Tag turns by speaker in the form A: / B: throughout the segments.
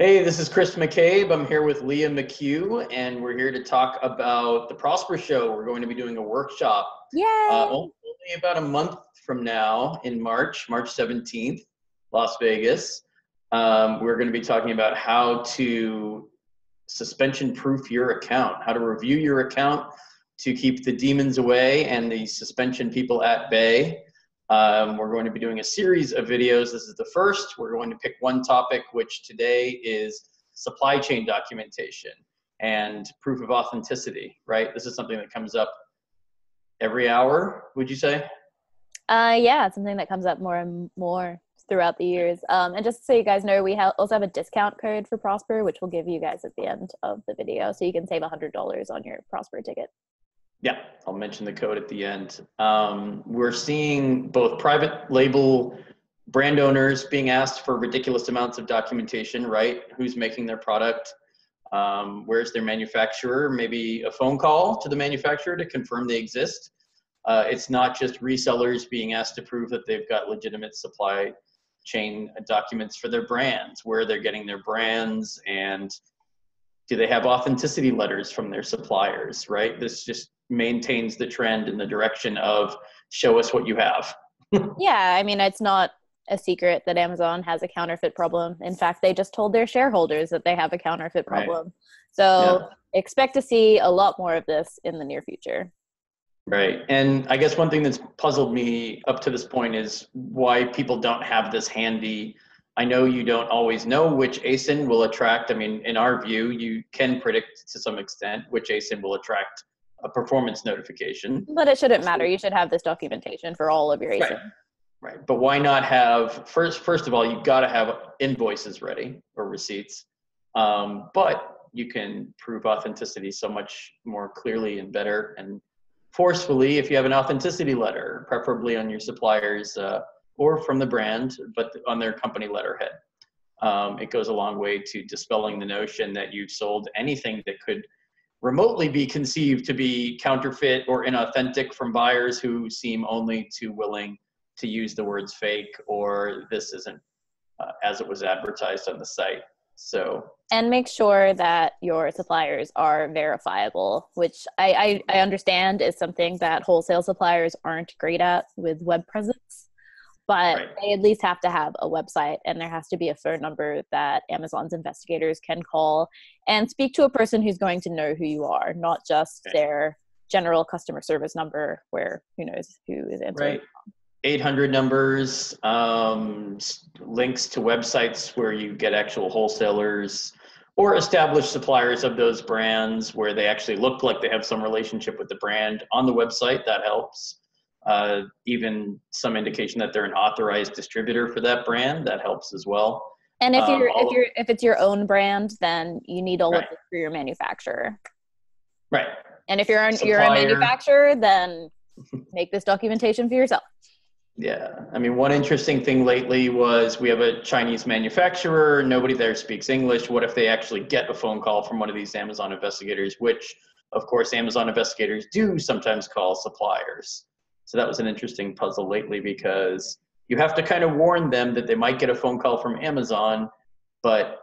A: Hey, this is Chris McCabe. I'm here with Leah McHugh, and we're here to talk about the Prosper Show. We're going to be doing a workshop
B: Yay!
A: only about a month from now in March 17th, Las Vegas. We're going to be talking about how to suspension-proof your account, how to review your account to keep the demons away and the suspension people at bay. We're going to be doing a series of videos. This is the first. We're going to pick one topic, which today is supply chain documentation and proof of authenticity, right? This is something that comes up every hour, would you say?
B: Yeah, it's something that comes up more and more throughout the years. And just so you guys know, we also have a discount code for Prosper, which we'll give you guys at the end of the video, so you can save $100 on your Prosper ticket.
A: Yeah, I'll mention the code at the end. We're seeing both private label brand owners being asked for ridiculous amounts of documentation, right? Who's making their product? Where's their manufacturer? Maybe a phone call to the manufacturer to confirm they exist. It's not just resellers being asked to prove that they've got legitimate supply chain documents for their brands, where they're getting their brands, and do they have authenticity letters from their suppliers, right? This just maintains the trend in the direction of show us what you have.
B: Yeah, I mean, it's not a secret that Amazon has a counterfeit problem. In fact, they just told their shareholders that they have a counterfeit problem.
A: Right.
B: So
A: Yeah.
B: expect to see a lot more of this in the near future.
A: Right. And I guess one thing that's puzzled me up to this point is why people don't have this handy. I know you don't always know which ASIN will attract. I mean, in our view, you can predict to some extent which ASIN will attract a performance notification.
B: But it shouldn't matter. You should have this documentation for all of your
A: Right.
B: ASIN.
A: Right. But why not have, first of all, you've got to have invoices ready or receipts. But you can prove authenticity so much more clearly and better and forcefully if you have an authenticity letter, preferably on your suppliers or from the brand, but on their company letterhead. It goes a long way to dispelling the notion that you've sold anything that could remotely be conceived to be counterfeit or inauthentic from buyers who seem only too willing to use the words fake or this isn't as it was advertised on the site.
B: And make sure that your suppliers are verifiable, which I understand is something that wholesale suppliers aren't great at with web presence, but
A: Right.
B: they at least have to have a website, and there has to be a phone number that Amazon's investigators can call and speak to a person who's going to know who you are, not just their general customer service number where who knows who is answering.
A: Right. 800 numbers, links to websites where you get actual wholesalers or established suppliers of those brands where they actually look like they have some relationship with the brand on the website. That helps. Even some indication that they're an authorized distributor for that brand, that helps as well.
B: And if it's your own brand, then you need all of this for your manufacturer.
A: Right.
B: And if you're a manufacturer, then make this documentation for yourself.
A: Yeah. I mean, one interesting thing lately was we have a Chinese manufacturer. Nobody there speaks English. What if they actually get a phone call from one of these Amazon investigators, which, of course, Amazon investigators do sometimes call suppliers. So that was an interesting puzzle lately because you have to kind of warn them that they might get a phone call from Amazon, but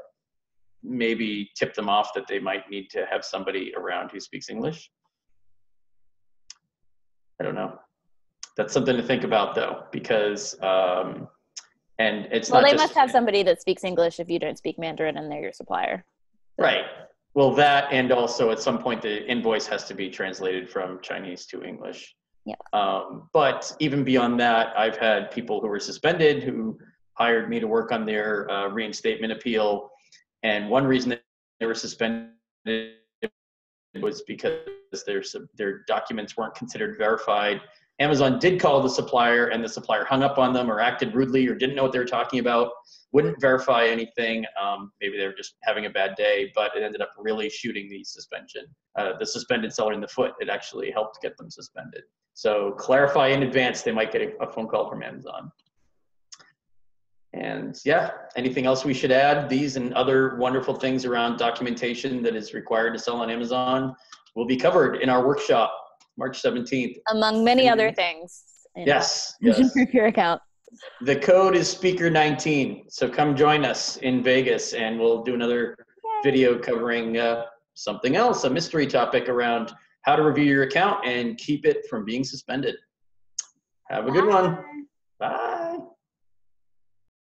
A: maybe tip them off that they might need to have somebody around who speaks English. I don't know. That's something to think about, though, because and it's
B: well,
A: not
B: they
A: just,
B: must have somebody that speaks English if you don't speak Mandarin and they're your supplier.
A: So. Right. Well, that, and also at some point the invoice has to be translated from Chinese to English.
B: Yeah.
A: But even beyond that, I've had people who were suspended who hired me to work on their reinstatement appeal, and one reason that they were suspended was because their documents weren't considered verified. Amazon did call the supplier and the supplier hung up on them or acted rudely or didn't know what they were talking about, wouldn't verify anything. Maybe they were just having a bad day, but it ended up really shooting the suspended seller in the foot. It actually helped get them suspended. So clarify in advance, they might get a phone call from Amazon. And yeah, anything else we should add? These and other wonderful things around documentation that is required to sell on Amazon will be covered in our workshop, March 17th.
B: Among many other things.
A: Yes.
B: Proof your account.
A: The code is speaker19. So come join us in Vegas and we'll do another video covering something else, a mystery topic around how to review your account and keep it from being suspended. Have a good one. Bye.